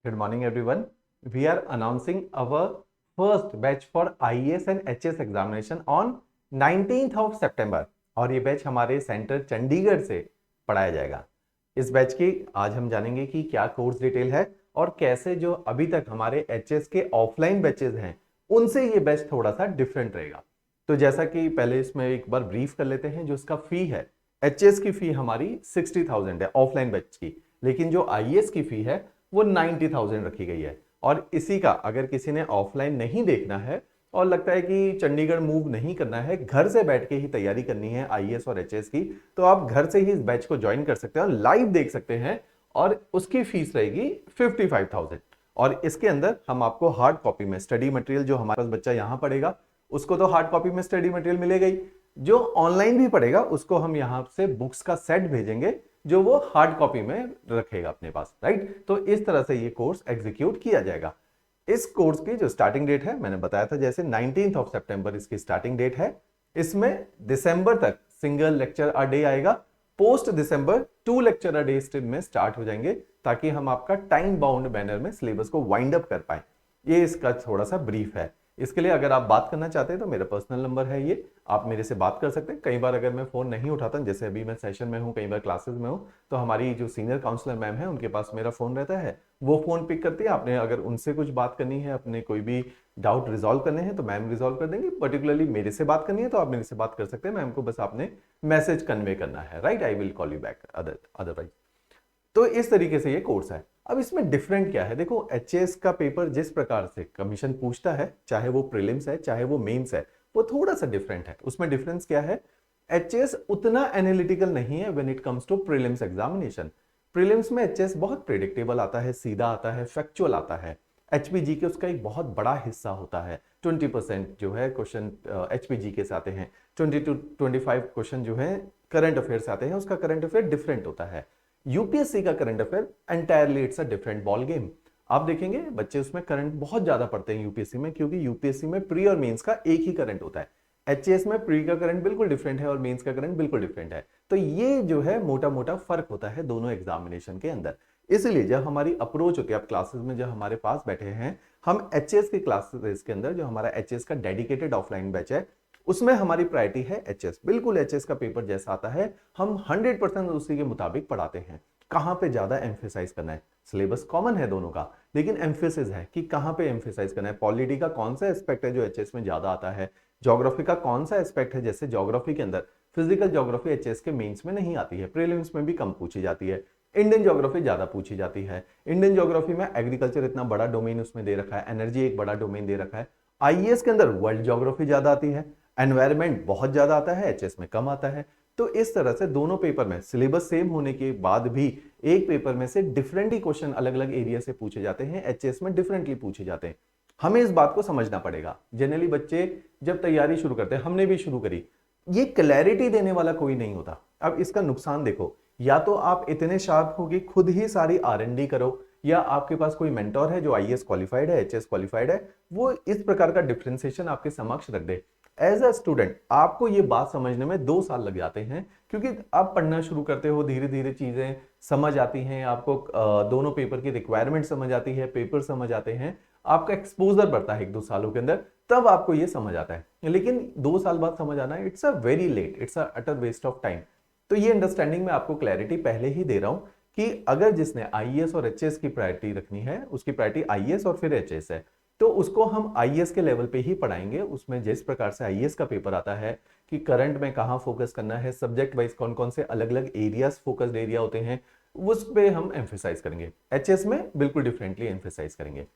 Good morning, everyone. We are announcing our first batch for IES and HS examination on 19th of September और ये batch हमारे centre Chandigarh से पढ़ाया जाएगा। इस बैच की आज हम जानेंगे कि क्या कोर्स डिटेल है और कैसे जो अभी तक हमारे HS के ऑफलाइन बैचेस हैं उनसे ये बैच थोड़ा सा डिफरेंट रहेगा। तो जैसा कि पहले इसमें एक बार ब्रीफ कर लेते हैं, जो इसका फी है, HS की फी हमारी 60,000 है ऑफलाइन बैच की, लेकिन जो IES की फी है वो 90,000 रखी गई है। और इसी का अगर किसी ने ऑफलाइन नहीं देखना है और लगता है कि चंडीगढ़ मूव नहीं करना है, घर से बैठ के ही तैयारी करनी है आईएएस और एचएस की, तो आप घर से ही इस बैच को ज्वाइन कर सकते हैं और लाइव देख सकते हैं। और उसकी फीस रहेगी 55,000। और इसके अंदर हम आपको हार्ड कॉपी में स्टडी मटेरियल, जो हमारे पास बच्चा यहाँ पढ़ेगा उसको तो हार्ड कॉपी में स्टडी मटेरियल मिलेगा ही, जो ऑनलाइन भी पढ़ेगा उसको हम यहाँ से बुक्स का सेट भेजेंगे जो वो हार्ड कॉपी में रखेगा अपने पास, राइट। तो इस तरह से ये कोर्स एग्जीक्यूट किया जाएगा। इस कोर्स की जो स्टार्टिंग डेट है, मैंने बताया था जैसे 19th ऑफ सितंबर इसकी स्टार्टिंग डेट है। इसमें दिसंबर तक सिंगल लेक्चर अ डे आएगा। Post December 2 lecture a day stream में स्टार्ट हो जाएंगे, ताकि हम आपका टाइम बाउंड बैनर में सिलेबस को वाइंड अप कर पाए। ये इसका थोड़ा सा ब्रीफ है। इसके लिए अगर आप बात करना चाहते हैं तो मेरा पर्सनल नंबर है ये, आप मेरे से बात कर सकते हैं। कई बार अगर मैं फोन नहीं उठाता, जैसे अभी मैं सेशन में हूँ, कई बार क्लासेस में हूँ, तो हमारी जो सीनियर काउंसलर मैम है उनके पास मेरा फोन रहता है, वो फोन पिक करती है। आपने अगर उनसे कुछ बात करनी है, अपने कोई भी डाउट रिजॉल्व करने हैं तो मैम रिजॉल्व कर देंगे। पर्टिकुलरली मेरे से बात करनी है तो आप मेरे से बात कर सकते हैं, मैम को बस आपने मैसेज कन्वे करना है, right. I will call you back otherwise. तो इस तरीके से ये कोर्स है। अब इसमें डिफरेंट क्या है, देखो एचएस का पेपर जिस प्रकार से कमीशन पूछता है, चाहे वो प्रीलिम्स है चाहे वो मेंस है, वो थोड़ा सा डिफरेंट है। उसमें डिफरेंस क्या है, एचएस उतना एनालिटिकल नहीं है when it comes to prelims examination. Prelims में एचएस बहुत प्रेडिक्टेबल आता है, सीधा आता है, फैक्चुअल आता है। एचपीजी के उसका एक बहुत बड़ा हिस्सा होता है, 20% जो है क्वेश्चन एचपीजी के से आते हैं, 20 to 25 क्वेश्चन जो है करंट अफेयर से आते हैं। उसका करंट अफेयर डिफरेंट होता है। यूपीएससी का current affair entirely it's a different ball game. आप देखेंगे बच्चे उसमें करंट बहुत ज्यादा पढ़ते हैं यूपीएससी में, क्योंकि यूपीएससी में प्री और मेंस का एक ही करंट होता है। एचएएस में प्री का करंट बिल्कुल डिफरेंट है और मेंस का करंट बिल्कुल डिफरेंट है। तो ये जो है मोटा मोटा फर्क होता है दोनों एग्जामिनेशन के अंदर। इसलिए जब हमारी अप्रोच होती है, आप क्लासेस में जब हमारे पास बैठे हैं, हम एचएएस के क्लासेस के अंदर जो हमारा एचएएस का डेडिकेटेड ऑफलाइन बैच है, उसमें हमारी प्रायोरिटी है एचएस। बिल्कुल एचएस का पेपर जैसा आता है हम 100% उसी के मुताबिक पढ़ाते हैं। कहां पे ज्यादा एम्फेसाइज करना है, सिलेबस कॉमन है दोनों का, लेकिन एम्फेसिस है कि कहां पे एम्फेसाइज करना है। पॉलिटी का कौन सा एस्पेक्ट है जो एचएस में ज्यादा आता है, ज्योग्राफी का कौन सा एस्पेक्ट है, जैसे ज्योग्राफी के अंदर फिजिकल ज्योग्राफी एचएस के मेंस में नहीं आती है, प्रीलिम्स में भी कम पूछी जाती है। इंडियन ज्योग्राफी ज्यादा पूछी जाती है। इंडियन ज्योग्राफी में एग्रीकल्चर इतना बड़ा डोमेन उसमें दे रखा है, एनर्जी एक बड़ा डोमेन दे रखा है। आईएएस के अंदर वर्ल्ड ज्योग्राफी ज्यादा आती है, एनवायरमेंट बहुत ज्यादा आता है, एचएस में कम आता है। तो इस तरह से दोनों पेपर में सिलेबस सेम होने के बाद भी एक पेपर में से डिफरेंटली क्वेश्चन अलग अलग एरिया से पूछे जाते हैं, एचएस में डिफरेंटली पूछे जाते हैं। हमें इस बात को समझना पड़ेगा। जनरली बच्चे जब तैयारी शुरू करते हैं, हमने भी शुरू करी, ये क्लैरिटी देने वाला कोई नहीं होता। अब इसका नुकसान देखो, या तो आप इतने शार्प हो कि खुद ही सारी आरएनडी करो, या आपके पास कोई मेंटोर है जो आईएएस क्वालिफाइड है, एचएस क्वालिफाइड है, वो इस प्रकार का डिफरेंशिएशन आपके समक्ष रख दे। एज अ स्टूडेंट आपको ये बात समझने में 2 साल लग जाते हैं, क्योंकि आप पढ़ना शुरू करते हो, धीरे धीरे चीजें समझ आती हैं आपको, दोनों पेपर की रिक्वायरमेंट समझ आती है, पेपर समझ आते हैं, आपका एक्सपोजर बढ़ता है 1-2 सालों के अंदर, तब आपको ये समझ आता है। लेकिन 2 साल बाद समझ आना, it's a very late, it's a utter waste of time. तो ये अंडरस्टैंडिंग में आपको क्लैरिटी पहले ही दे रहा हूं कि अगर जिसने आईएएस और एचएस की प्रायोरिटी रखनी है, उसकी प्रायोरिटी आईएएस और फिर एचएस है, तो उसको हम आईएएस के लेवल पे ही पढ़ाएंगे। उसमें जिस प्रकार से आईएएस का पेपर आता है कि करंट में कहां फोकस करना है, सब्जेक्ट वाइज कौन कौन से अलग अलग एरियाज फोकस्ड एरिया होते हैं, उस पे हम एम्फेसाइज करेंगे। एचएस में बिल्कुल डिफरेंटली एम्फेसाइज करेंगे।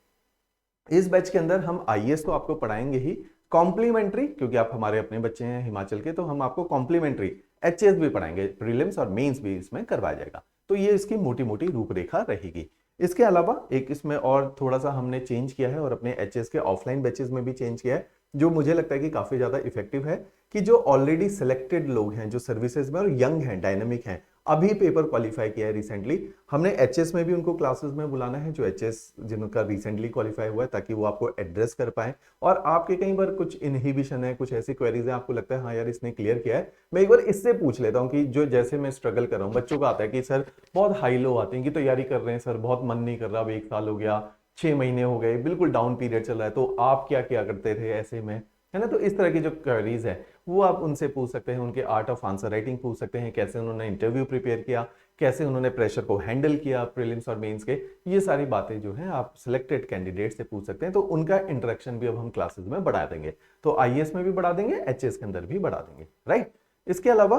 इस बैच के अंदर हम आईएएस तो आपको पढ़ाएंगे ही, कॉम्प्लीमेंट्री, क्योंकि आप हमारे अपने बच्चे हैं हिमाचल के, तो हम आपको कॉम्प्लीमेंट्री एचएस भी पढ़ाएंगे, प्रीलिम्स और मेंस भी इसमें करवाया जाएगा। तो ये इसकी मोटी मोटी रूपरेखा रहेगी। इसके अलावा एक इसमें और थोड़ा सा हमने चेंज किया है और अपने एचएस के ऑफलाइन बैचेस में भी चेंज किया है, जो मुझे लगता है कि काफी ज्यादा इफेक्टिव है, कि जो ऑलरेडी सिलेक्टेड लोग हैं जो सर्विसेज में और यंग हैं, डायनेमिक हैं, अभी पेपर क्वालिफाई किया है रिसेंटली। हमने एचएस में भी उनको क्लासेस में बुलाना है, जो एचएस जिनका रिसेंटली क्वालिफाई हुआ है, ताकि वो आपको एड्रेस कर पाए। और आपके कई बार कुछ इनहिबिशन है, कुछ ऐसी क्वेरीज है, आपको लगता है हाँ यार इसने क्लियर किया है, मैं एक बार इससे पूछ लेता हूँ कि जो जैसे मैं स्ट्रगल कर रहा हूँ, बच्चों को आता है कि सर बहुत हाई लो आते हैं कि तैयारी कर रहे हैं सर, बहुत मन नहीं कर रहा, अब 1 साल हो गया, 6 महीने हो गए, बिल्कुल डाउन पीरियड चल रहा है, तो आप क्या क्या करते थे ऐसे में, है ना। तो इस तरह की जो क्वेरीज है वो आप उनसे पूछ सकते हैं, उनके आर्ट ऑफ आंसर राइटिंग पूछ सकते हैं, कैसे उन्होंने इंटरव्यू प्रिपेयर किया, कैसे उन्होंने प्रेशर को हैंडल किया प्रीलिम्स और मेंस के। ये सारी बातें जो है आप सिलेक्टेड कैंडिडेट से पूछ सकते हैं। तो उनका इंटरेक्शन भी अब हम क्लासेस में बढ़ा देंगे, तो आईएएस में भी बढ़ा देंगे, एचएस के अंदर भी बढ़ा देंगे, राइट। इसके अलावा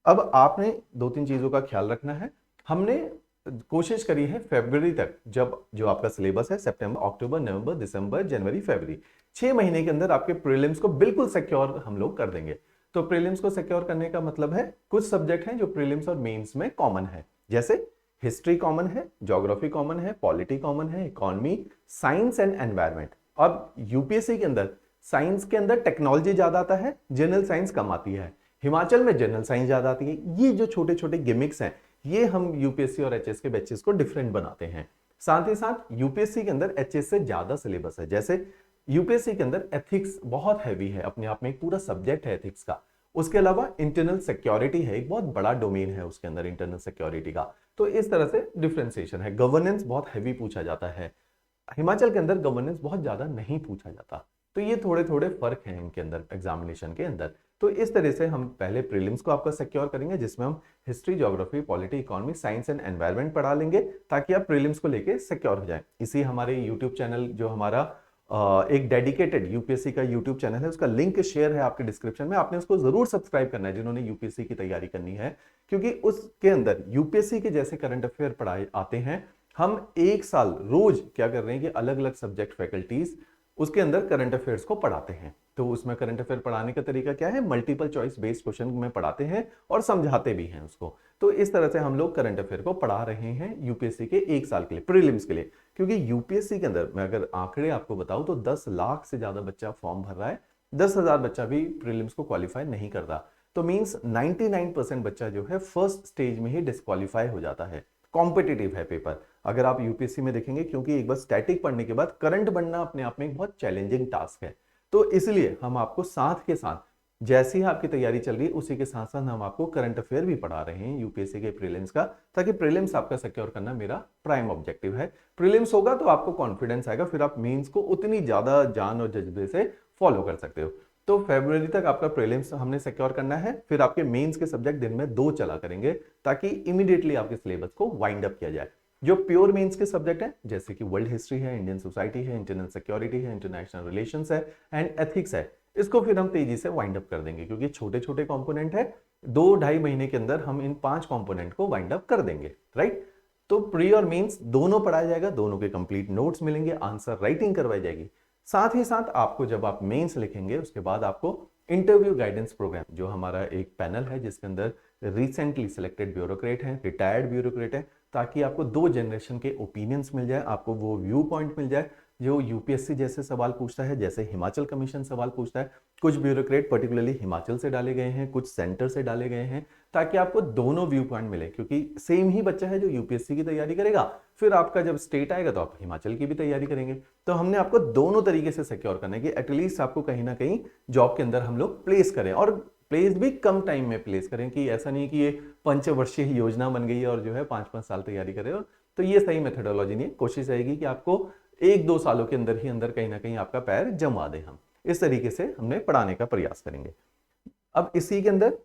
अब आपने 2-3 चीजों का ख्याल रखना है। हमने कोशिश करी है फरवरी तक, जब जो आपका सिलेबस है सितंबर, अक्टूबर, नवंबर, दिसंबर, जनवरी, फरवरी, 6 महीने के अंदर आपके प्रीलिम्स को बिल्कुल सिक्योर हम लोग कर देंगे। तो प्रीलिम्स को सिक्योर करने का मतलब है कुछ सब्जेक्ट हैं जो प्रीलिम्स और मेंस में कॉमन है, जैसे हिस्ट्री कॉमन है, ज्योग्राफी कॉमन है, पॉलिटी कॉमन है, इकोनॉमी, साइंस एंड एनवायरमेंट। अब यूपीएससी के अंदर साइंस के अंदर टेक्नोलॉजी ज्यादा आता है, जनरल साइंस कम आती है। हिमाचल में जनरल साइंस ज्यादा आती है। ये जो छोटे छोटे गिमिक्स हैं, ये हम यूपीएससी और एचएस के बैचेस को डिफरेंट बनाते हैं। साथ ही साथ यूपीएससी के अंदर एचएस से ज्यादा सिलेबस है। जैसे यूपीएससी के अंदर एथिक्स बहुत हैवी है, अपने आप में एक पूरा सब्जेक्ट है एथिक्स का। उसके अलावा इंटरनल सिक्योरिटी है, एक बहुत बड़ा डोमेन है उसके अंदर इंटरनल सिक्योरिटी का। तो इस तरह से डिफरेंशिएशन है। गवर्नेंस बहुत हैवी पूछा जाता है, हिमाचल के अंदर गवर्नेंस बहुत ज्यादा नहीं पूछा जाता। तो ये थोड़े थोड़े फर्क हैं इनके अंदर एग्जामिनेशन के अंदर। तो इस तरह से हम पहले प्रीलिम्स को आपका सिक्योर करेंगे, जिसमें हम history, geography, polity, economy, science and environment पढ़ा लेंगे, ताकि आप प्रीलिम्स को लेके सिक्योर हो जाए। इसी हमारे यूट्यूब चैनल, जो हमारा एक डेडिकेटेड यूपीएससी का यूट्यूब चैनल है, उसका लिंक शेयर है आपके डिस्क्रिप्शन में, आपने उसको जरूर सब्सक्राइब करना है जिन्होंने यूपीएससी की तैयारी करनी है, क्योंकि उसके अंदर यूपीएससी के जैसे करंट अफेयर पढ़ाए आते हैं। हम 1 साल रोज क्या कर रहे हैं कि अलग अलग सब्जेक्ट फैकल्टीज उसके अंदर करंट अफेयर्स को पढ़ाते हैं। तो उसमें करंट अफेयर पढ़ाने का तरीका क्या है, मल्टीपल चॉइस बेस्ड क्वेश्चन में पढ़ाते हैं और समझाते भी हैं उसको। तो इस तरह से हम लोग करंट अफेयर को पढ़ा रहे हैं यूपीएससी के 1 साल के लिए, प्रीलिम्स के लिए। क्योंकि यूपीएससी के अंदर मैं अगर आंकड़े आपको बताऊं तो 10 लाख से ज्यादा बच्चा फॉर्म भर रहा है, 10,000 बच्चा भी प्रीलिम्स को क्वालिफाई नहीं करता। तो मींस 99% बच्चा जो है फर्स्ट स्टेज में ही डिस्क्वालीफाई हो जाता है। कॉम्पिटिटिव है पेपर, अगर आप यूपीएससी में देखेंगे, क्योंकि एक बार स्टैटिक पढ़ने के बाद करंट बनना अपने आप में एक बहुत चैलेंजिंग टास्क है। तो इसलिए हम आपको साथ के साथ, जैसी ही आपकी तैयारी चल रही है उसी के साथ साथ हम आपको करंट अफेयर भी पढ़ा रहे हैं यूपीएससी के प्रीलिम्स का, ताकि प्रीलिम्स आपका सिक्योर करना मेरा प्राइम ऑब्जेक्टिव है। प्रीलिम्स होगा तो आपको कॉन्फिडेंस आएगा, फिर आप मेंस को उतनी ज्यादा जान और जज्बे से फॉलो कर सकते हो। तो फरवरी तक आपका प्रीलिम्स हमने सिक्योर करना है, फिर आपके मेंस के सब्जेक्ट दिन में 2 चला करेंगे, ताकि इमीडिएटली आपके सिलेबस को वाइंड अप किया जाए। जो प्योर मेंस के सब्जेक्ट हैं, जैसे कि वर्ल्ड हिस्ट्री है, इंडियन सोसाइटी है, इंटरनल सिक्योरिटी है, इंटरनेशनल रिलेशंस है एंड एथिक्स है, इसको फिर हम तेजी से वाइंड अप कर देंगे, क्योंकि छोटे छोटे कंपोनेंट है। 2-2.5 महीने के अंदर हम इन 5 कंपोनेंट को वाइंड अप कर देंगे, राइट। तो प्री और मेंस दोनों पढ़ाया जाएगा, दोनों के कंप्लीट नोट्स मिलेंगे, आंसर राइटिंग करवाई जाएगी। साथ ही साथ आपको जब आप मेंस लिखेंगे उसके बाद आपको इंटरव्यू गाइडेंस प्रोग्राम, जो हमारा एक पैनल है जिसके अंदर रिसेंटली सिलेक्टेड ब्यूरोक्रेट हैं, रिटायर्ड ब्यूरोक्रेट हैं, ताकि आपको 2 जनरेशन के ओपिनियंस मिल जाए, आपको वो व्यू पॉइंट मिल जाए जो यूपीएससी जैसे सवाल पूछता है, जैसे हिमाचल कमीशन सवाल पूछता है। कुछ ब्यूरोक्रेट पर्टिकुलरली हिमाचल से डाले गए हैं, कुछ सेंटर से डाले गए हैं, ताकि आपको दोनों व्यू पॉइंट मिले, क्योंकि सेम ही बच्चा है जो यूपीएससी की तैयारी करेगा, फिर आपका जब स्टेट आएगा तो आप हिमाचल की भी तैयारी करेंगे। तो हमने आपको दोनों तरीके से सिक्योर करना है कि एटलीस्ट आपको कहीं ना कहीं जॉब के अंदर हम लोग प्लेस करें, और प्लेस भी कम टाइम में प्लेस करें, कि ऐसा नहीं कि ये पंचवर्षीय योजना बन गई है और जो है 5-5 साल तैयारी करें। तो ये सही मेथोडोलॉजी नहीं है। कोशिश रहेगी कि आपको 1-2 सालों के अंदर ही अंदर कहीं ना कहीं आपका पैर जमा दे। हम इस तरीके से हमने पढ़ाने का प्रयास करेंगे। अब इसी के अंदर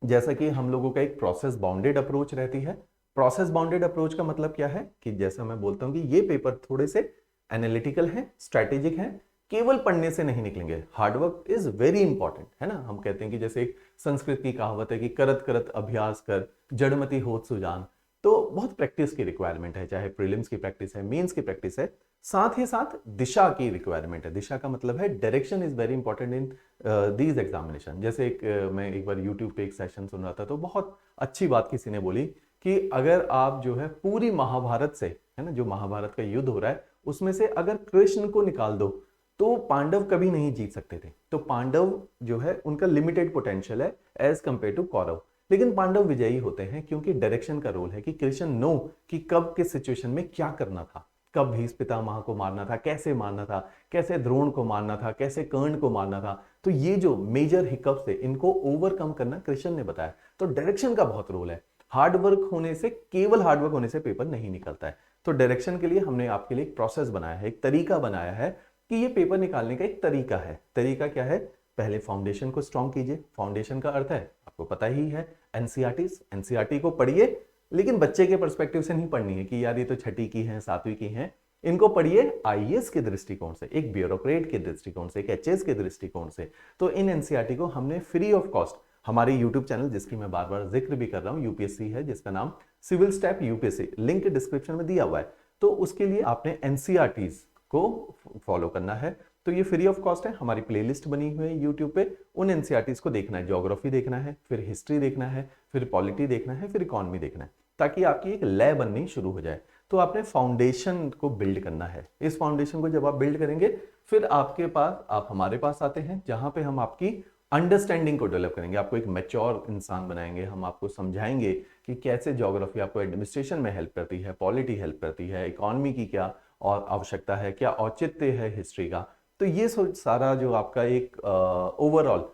जैसा कि हम लोगों का एक प्रोसेस बाउंडेड अप्रोच रहती है। प्रोसेस बाउंडेड अप्रोच का मतलब क्या है कि जैसा मैं बोलता हूं कि ये पेपर थोड़े से एनालिटिकल है, स्ट्रेटेजिक है, केवल पढ़ने से नहीं निकलेंगे। हार्डवर्क इज वेरी इंपॉर्टेंट, है ना। हम कहते हैं कि जैसे एक संस्कृत की कहावत है कि करत करत अभ्यास कर, जड़मति होत सुजान। तो बहुत प्रैक्टिस की रिक्वायरमेंट है, चाहे प्रीलिम्स की प्रैक्टिस है, मेंस की प्रैक्टिस है, साथ ही साथ दिशा की रिक्वायरमेंट है। दिशा का मतलब है direction is very important in these examination. जैसे मैं एक बार यूट्यूब पे एक सेशन सुन रहा था, तो बहुत अच्छी बात किसी ने बोली कि अगर आप जो है पूरी महाभारत से, है ना, जो महाभारत का युद्ध हो रहा है उसमें से अगर कृष्ण को निकाल दो तो पांडव कभी नहीं जीत सकते थे। तो पांडव जो है उनका लिमिटेड पोटेंशियल है एज कंपेयर टू कौरव, लेकिन पांडव विजयी होते हैं क्योंकि डायरेक्शन का रोल है कि कृष्ण नो कि कब किस सिचुएशन में क्या करना था, कब भीष्म पितामह को मारना था, कैसे द्रोण को मारना था, कैसे कर्ण को मारना था। तो ये जो मेजर हिकअप्स थे इनको ओवरकम करना कृष्ण ने बताया। तो डायरेक्शन का बहुत रोल है। केवल हार्डवर्क होने से पेपर नहीं निकलता है। तो डायरेक्शन के लिए हमने आपके लिए एक प्रोसेस बनाया है, एक तरीका बनाया है कि ये पेपर निकालने का एक तरीका है। तरीका क्या है? पहले फाउंडेशन को स्ट्रॉन्ग कीजिए। फाउंडेशन का अर्थ है, आपको पता ही है, एनसीईआरटी को पढ़िए, लेकिन बच्चे के पर्सपेक्टिव से नहीं पढ़नी है कि यार ये तो छठी की है, सातवीं की है। इनको पढ़िए आईएएस के दृष्टिकोण से, एक ब्यूरोक्रेट के दृष्टिकोण से, एक एचएएस के दृष्टिकोण से। तो इन एनसीईआरटी को हमने फ्री ऑफ कॉस्ट हमारे यूट्यूब चैनल, जिसकी मैं बार बार जिक्र भी कर रहा हूं, यूपीएससी है, जिसका नाम civil step UPSC, link description में दिया हुआ है। तो उसके लिए आपने एनसीईआरटीज को फॉलो करना है। तो ये फ्री ऑफ कॉस्ट है, हमारी प्लेलिस्ट बनी हुई है यूट्यूब पे। उन एनसीईआरटीज को देखना है, ज्योग्राफी देखना है, फिर हिस्ट्री देखना है, फिर पॉलिटी देखना है, फिर इकोनॉमी देखना है, ताकि आपकी एक लय बननी शुरू हो जाए। तो आपने फाउंडेशन को बिल्ड करना है। इस फाउंडेशन को जब आप बिल्ड करेंगे, फिर आप हमारे पास आते हैं, जहां पे हम आपकी अंडरस्टैंडिंग को डेवलप करेंगे, आपको एक मैच्योर इंसान बनाएंगे। हम आपको समझाएंगे कि कैसे ज्योग्राफी आपको एडमिनिस्ट्रेशन में हेल्प करती है, पॉलिटी हेल्प करती है, इकोनॉमी की क्या और आवश्यकता है, क्या औचित्य है हिस्ट्री का। तो ये सारा जो आपका एक ओवरऑल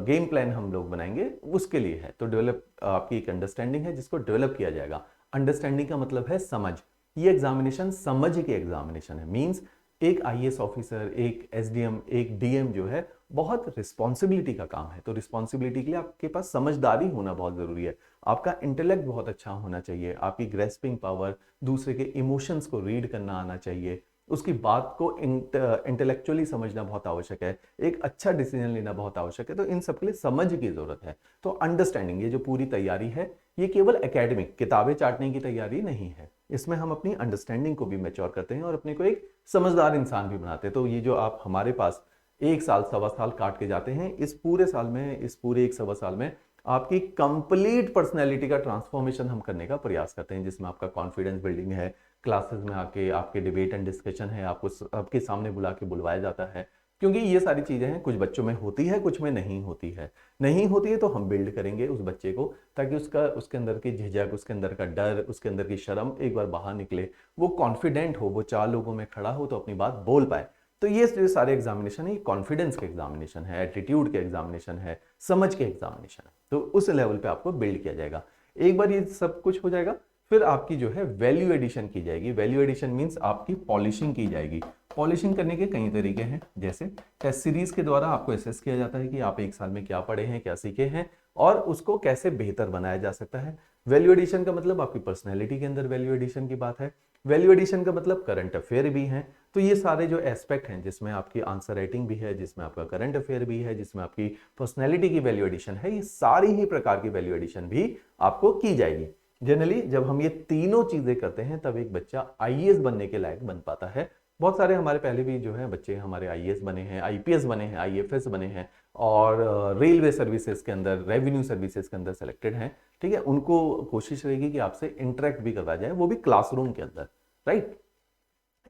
गेम प्लान हम लोग बनाएंगे, उसके लिए है। तो डेवलप आपकी एक अंडरस्टैंडिंग है जिसको डेवलप किया जाएगा। अंडरस्टैंडिंग का मतलब है समझ। ये एग्जामिनेशन समझ के एग्जामिनेशन है। मींस एक आईएएस ऑफिसर, एक एसडीएम, एक डीएम जो है, बहुत रिस्पॉन्सिबिलिटी का काम है। तो रिस्पॉन्सिबिलिटी के लिए आपके पास समझदारी होना बहुत जरूरी है। आपका इंटेलेक्ट बहुत अच्छा होना चाहिए, आपकी ग्रेस्पिंग पावर, दूसरे के इमोशंस को रीड करना आना चाहिए, उसकी बात को इंटेलेक्चुअली समझना बहुत आवश्यक है, एक अच्छा डिसीजन लेना बहुत आवश्यक है। तो इन सब के लिए समझ की जरूरत है। तो अंडरस्टैंडिंग, ये जो पूरी तैयारी है, ये केवल एकेडमिक किताबें चाटने की तैयारी नहीं है। इसमें हम अपनी अंडरस्टैंडिंग को भी मैच्योर करते हैं और अपने को एक समझदार इंसान भी बनाते हैं। तो ये जो आप हमारे पास 1 साल, सवा साल काट के जाते हैं, इस पूरे साल में, इस पूरे 1 सवा साल में आपकी कंप्लीट पर्सनैलिटी का ट्रांसफॉर्मेशन हम करने का प्रयास करते हैं, जिसमें आपका कॉन्फिडेंस बिल्डिंग है, क्लासेस में आके आपके डिबेट एंड डिस्कशन है, आपको आपके सामने बुला के बुलवाया जाता है। क्योंकि ये सारी चीजें हैं, कुछ बच्चों में होती है, कुछ में नहीं होती है। नहीं होती है तो हम बिल्ड करेंगे उस बच्चे को, ताकि उसके अंदर की झिझक, उसके अंदर का डर, उसके अंदर की शर्म एक बार बाहर निकले, वो कॉन्फिडेंट हो, वो 4 लोगों में खड़ा हो तो अपनी बात बोल पाए। तो ये जो सारे एग्जामिनेशन है, ये कॉन्फिडेंस के एग्जामिनेशन है, एटीट्यूड के एग्जामिनेशन है, समझ के एग्जामिनेशन है। तो उस लेवल पे आपको बिल्ड किया जाएगा। एक बार ये सब कुछ हो जाएगा, फिर आपकी जो है वैल्यू एडिशन की जाएगी। वैल्यू एडिशन मींस आपकी पॉलिशिंग की जाएगी। पॉलिशिंग करने के कई तरीके हैं, जैसे टेस्ट सीरीज के द्वारा आपको असेस किया जाता है कि आप 1 साल में क्या पढ़े हैं, क्या सीखे हैं और उसको कैसे बेहतर बनाया जा सकता है। वैल्यू एडिशन का मतलब आपकी पर्सनैलिटी के अंदर वैल्यू एडिशन की बात है। वैल्यू एडिशन का मतलब करंट अफेयर भी है। तो ये सारे जो एस्पेक्ट हैं, जिसमें आपकी आंसर राइटिंग भी है, जिसमें आपका करंट अफेयर भी है, जिसमें आपकी पर्सनैलिटी की वैल्यू एडिशन है, ये सारी ही प्रकार की वैल्यू एडिशन भी आपको की जाएगी। जनरली जब हम ये तीनों चीजें करते हैं, तब एक बच्चा आईएएस बनने के लायक बन पाता है। बहुत सारे हमारे पहले भी जो है बच्चे हमारे आईएएस बने हैं, आईपीएस बने हैं, आईएफएस बने हैं और रेलवे सर्विसेज के अंदर, रेवेन्यू सर्विसेज के अंदर सेलेक्टेड हैं। ठीक है, उनको कोशिश रहेगी कि आपसे इंटरेक्ट भी करवाया जाए, वो भी क्लासरूम के अंदर, राइट।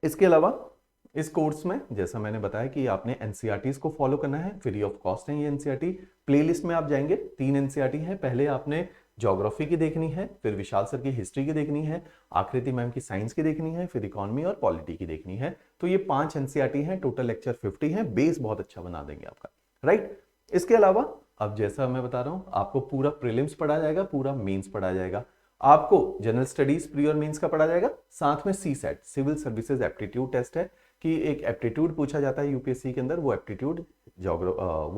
इसके अलावा इस कोर्स में जैसा मैंने बताया कि आपने एनसीईआरटीज को फॉलो करना है, फ्री ऑफ कॉस्ट है ये एनसीईआरटी। प्लेलिस्ट में आप जाएंगे, 3 एनसीईआरटी है। पहले आपने ज्योग्राफी की देखनी है, फिर विशाल सर की हिस्ट्री की देखनी है, आकृति मैम की साइंस की देखनी है, फिर इकोनॉमी और पॉलिटी की देखनी है। तो ये 5 एनसीईआरटी हैं, टोटल लेक्चर 50 है। बेस बहुत अच्छा बना देंगे आपका, राइट। इसके अलावा अब जैसा मैं बता रहा हूं, आपको पूरा प्रीलिम्स पढ़ा जाएगा, पूरा मेंस पढ़ा जाएगा, आपको जनरल स्टडीज प्री और मेंस का पढ़ा जाएगा, साथ में CSAT, civil services aptitude test है कि एक एप्टीट्यूड पूछा जाता है यूपीएससी के अंदर। वो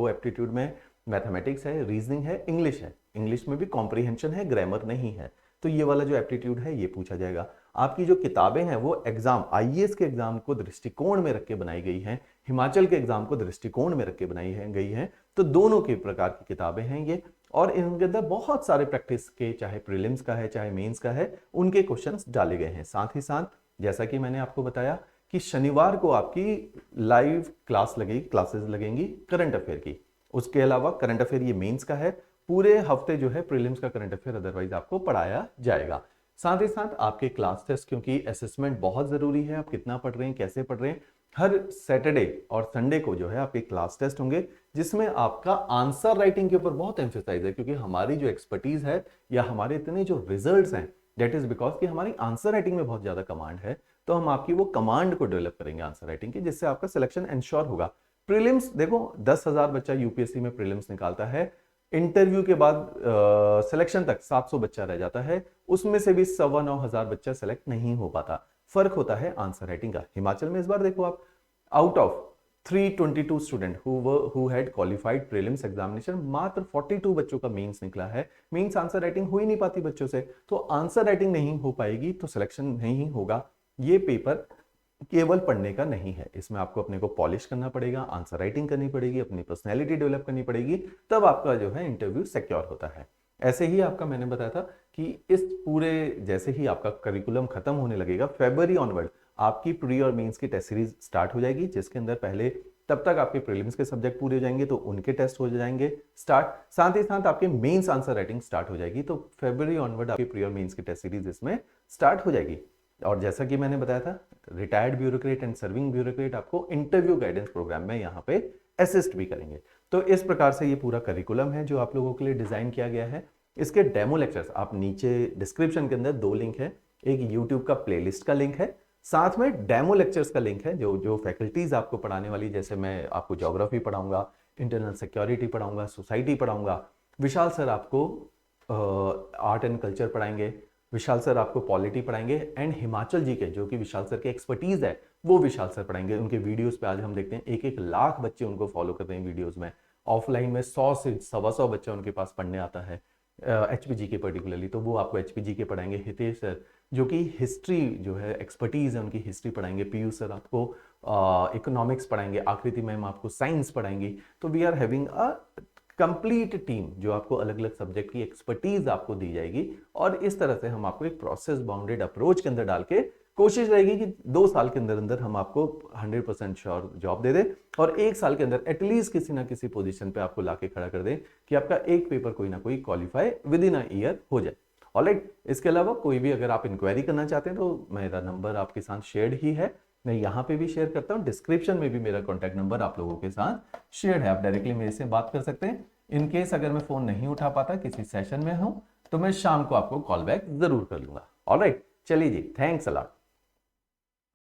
एप्टीट्यूड में मैथमेटिक्स है, रीजनिंग है, इंग्लिश है, इंग्लिश में भी कॉम्प्रिहेंशन है, ग्रामर नहीं है। तो ये वाला जो एप्टीट्यूड है ये पूछा जाएगा। आपकी जो किताबें हैं वो एग्जाम, आईएएस के एग्जाम को दृष्टिकोण में रख के बनाई गई हैं, हिमाचल के एग्जाम को दृष्टिकोण में रख के गई हैं। तो दोनों के प्रकार की किताबें हैं ये, और इनके अंदर बहुत सारे प्रैक्टिस के, चाहे प्रीलिम्स का है चाहे मेंस का है, उनके क्वेश्चंस डाले गए हैं। साथ ही साथ जैसा कि मैंने आपको बताया कि शनिवार को आपकी लाइव क्लासेस लगेंगी करंट अफेयर की। उसके अलावा करंट अफेयर ये मेंस का है, पूरे हफ्ते जो है प्रीलिम्स का करंट अफेयर अदरवाइज आपको पढ़ाया जाएगा। साथ ही साथ आपके क्लास टेस्ट, क्योंकि असेसमेंट बहुत जरूरी है, आप कितना पढ़ रहे हैं, कैसे पढ़ रहे हैं। हर सैटरडे और संडे को जो है आपके क्लास टेस्ट होंगे, जिसमें आपका आंसर राइटिंग के ऊपर बहुत एम्फेसाइज है, क्योंकि हमारी जो एक्सपर्टीज है या हमारे इतने जो रिजल्ट्स हैं, दैट इज बिकॉज कि हमारी आंसर राइटिंग में बहुत ज्यादा कमांड है। तो हम आपकी वो कमांड को डेवलप करेंगे आंसर राइटिंग की, जिससे आपका सिलेक्शन इंश्योर होगा। प्रीलिम्स देखो 10,000 बच्चा यूपीएससी में प्रीलिम्स निकालता है, इंटरव्यू के बाद सिलेक्शन तक 700 बच्चा रह जाता है, उसमें से भी 9,500 बच्चा सेलेक्ट नहीं हो पाता। फर्क होता है आंसर राइटिंग का। हिमाचल में इस बार देखो आप, out of 322 student who had qualified prelims examination, मात्र 42 बच्चों का मेंस निकला है। मींस आंसर राइटिंग हो ही नहीं पाती बच्चों से, तो आंसर राइटिंग नहीं हो पाएगी तो सिलेक्शन नहीं होगा। ये पेपर केवल पढ़ने का नहीं है, इसमें आपको अपने को पॉलिश करना पड़ेगा, आंसर राइटिंग करनी पड़ेगी, अपनी पर्सनैलिटी डेवलप करनी पड़ेगी, तब आपका जो है इंटरव्यू सिक्योर होता है। ऐसे ही आपका मैंने बताया था कि इस पूरे जैसे ही आपका करिकुलम खत्म होने लगेगा, फरवरी ऑनवर्ड आपकी प्री और मेंस की टेस्ट सीरीज स्टार्ट हो जाएगी, जिसके अंदर पहले तब तक आपके प्रीलिम्स के सब्जेक्ट पूरे हो जाएंगे तो उनके टेस्ट हो जाएंगे स्टार्ट, साथ ही साथ आपके मेंस आंसर राइटिंग स्टार्ट हो जाएगी। तो फरवरी ऑनवर्ड आपकी प्री और मेंस की टेस्ट सीरीज इसमें स्टार्ट हो जाएगी। और जैसा कि मैंने बताया था, retired bureaucrat and serving bureaucrat आपको इंटरव्यू गाइडेंस प्रोग्राम में यहाँ पे असिस्ट भी करेंगे। तो इस प्रकार से ये पूरा करिकुलम है जो आप लोगों के लिए डिजाइन किया गया है। इसके डेमो लेक्चर्स आप नीचे डिस्क्रिप्शन के अंदर 2 लिंक है, एक यूट्यूब का प्लेलिस्ट का लिंक है, साथ में डेमो लेक्चर्स का लिंक है, जो जो फैकल्टीज आपको पढ़ाने वाली, जैसे मैं आपको ज्योग्राफी पढ़ाऊंगा, इंटरनल सिक्योरिटी पढ़ाऊंगा, सोसाइटी पढ़ाऊंगा, विशाल सर आपको आर्ट एंड कल्चर पढ़ाएंगे, विशाल सर आपको पॉलिटी पढ़ाएंगे, एंड हिमाचल जी के जो कि विशाल सर के एक्सपर्टीज है वो विशाल सर पढ़ाएंगे। उनके वीडियोस पे आज हम देखते हैं 1-1 लाख बच्चे उनको फॉलो करते हैं वीडियोस में। ऑफलाइन में 100 से 125 बच्चा उनके पास पढ़ने आता है एचपीजी के पर्टिकुलरली, तो वो आपको एचपीजी के पढ़ाएंगे। हितेश सर जो कि हिस्ट्री जो है एक्सपर्टीज है उनकी हिस्ट्री पढ़ाएंगे। पीयूष सर आपको इकोनॉमिक्स पढ़ाएंगे। आकृति मैम आपको साइंस पढ़ाएंगी। तो we are having a complete team जो आपको अलग अलग सब्जेक्ट की एक्सपर्टीज आपको दी जाएगी, और इस तरह से हम आपको एक प्रोसेस बाउंडेड अप्रोच के अंदर डाल के कोशिश रहेगी कि 2 साल के अंदर अंदर हम आपको 100% श्योर जॉब दे दें, और 1 साल के अंदर एटलीस्ट किसी ना किसी पोजीशन पे आपको लाके खड़ा कर दें कि आपका एक पेपर कोई ना कोई qualify with in a year हो जाए। ऑलराइट, इसके अलावा कोई भी अगर आप इंक्वायरी करना चाहते हैं तो मेरा नंबर आपके साथ शेयर्ड ही है, मैं यहाँ पे भी शेयर करता हूँ, डिस्क्रिप्शन में भी मेरा कॉन्टैक्ट नंबर आप लोगों के साथ शेयर है, आप डायरेक्टली मेरे से बात कर सकते हैं। इन केस अगर मैं फोन नहीं उठा पाता, किसी सेशन में हूं, तो मैं शाम को आपको कॉल बैक जरूर कर लूंगा। ऑलराइट, चलिए जी, थैंक्स अ लॉट।